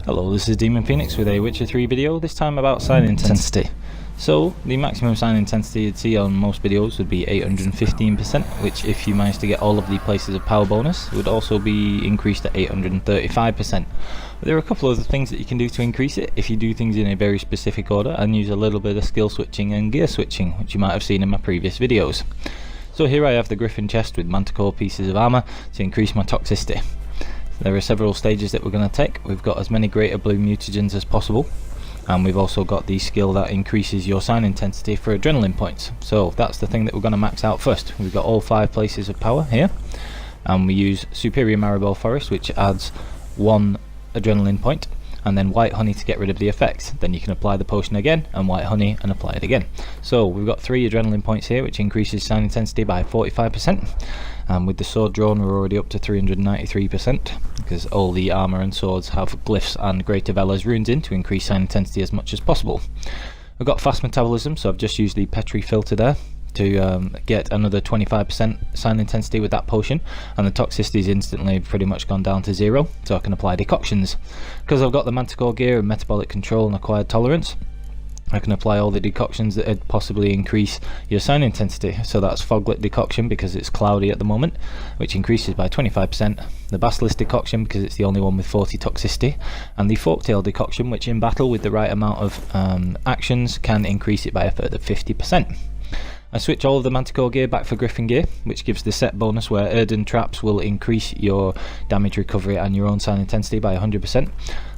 Hello, this is Demon Phoenix with a Witcher 3 video, this time about sign intensity. So, the maximum sign intensity you'd see on most videos would be 815%, which if you manage to get all of the places of power bonus, would also be increased to 835%. But there are a couple of other things that you can do to increase it if you do things in a very specific order and use a little bit of skill switching and gear switching, which you might have seen in my previous videos. So here I have the Griffin chest with Manticore pieces of armour to increase my toxicity. There are several stages that we're going to take. We've got as many greater blue mutagens as possible, and we've also got the skill that increases your sign intensity for adrenaline points. So that's the thing that we're going to max out first. We've got all 5 places of power here, and we use Superior Maribel Forest, which adds 1 adrenaline point, and then white honey to get rid of the effects. Then you can apply the potion again and white honey and apply it again. So we've got 3 adrenaline points here, which increases sign intensity by 45%. And with the sword drawn, we're already up to 393%, because all the armour and swords have glyphs and Greater Vela's runes in to increase sign intensity as much as possible. I've got fast metabolism, so I've just used the Petri filter there to get another 25% sign intensity with that potion, and the toxicity is instantly pretty much gone down to 0, so I can apply decoctions. Because I've got the Manticore gear and metabolic control and acquired tolerance, I can apply all the decoctions that would possibly increase your sign intensity. So that's Foglet decoction because it's cloudy at the moment, which increases by 25%, the Basilisk decoction because it's the only one with 40 toxicity, and the Forktail decoction, which in battle with the right amount of actions can increase it by a further 50%. I switch all of the Manticore gear back for Griffin gear, which gives the set bonus where Erdin traps will increase your damage recovery and your own sign intensity by 100%,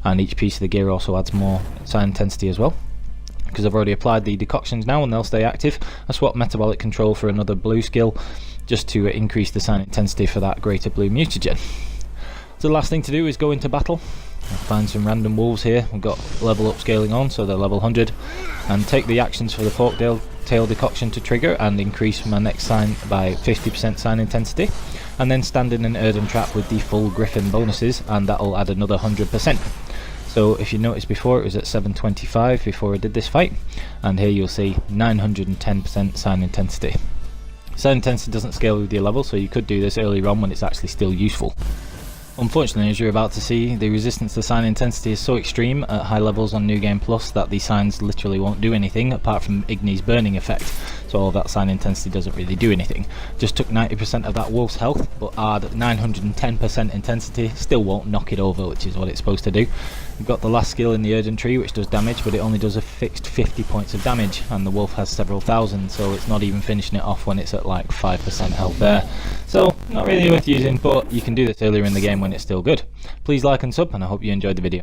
and each piece of the gear also adds more sign intensity as well. Because I've already applied the decoctions now and they'll stay active, I swap metabolic control for another blue skill just to increase the sign intensity for that greater blue mutagen. So the last thing to do is go into battle. I'll find some random wolves here. We've got level upscaling on, so they're level 100, and take the actions for the Forktail decoction to trigger and increase my next sign by 50% sign intensity, and then stand in an Erdin trap with the full Griffin bonuses, and that'll add another 100%. So if you noticed before, it was at 725 before I did this fight, and here you'll see 910% sign intensity. Sign intensity doesn't scale with your level, so you could do this earlier on when it's actually still useful. Unfortunately, as you're about to see, the resistance to sign intensity is so extreme at high levels on New Game Plus that the signs literally won't do anything apart from Igni's burning effect, so all of that sign intensity doesn't really do anything. Just took 90% of that wolf's health, but add 910% intensity, still won't knock it over, which is what it's supposed to do. We've got the last skill in the Erdin tree, which does damage, but it only does a fixed 50 points of damage, and the wolf has several thousand, so it's not even finishing it off when it's at like 5% health there. So, not really worth using, but you can do this earlier in the game when it's still good. Please like and sub, and I hope you enjoyed the video.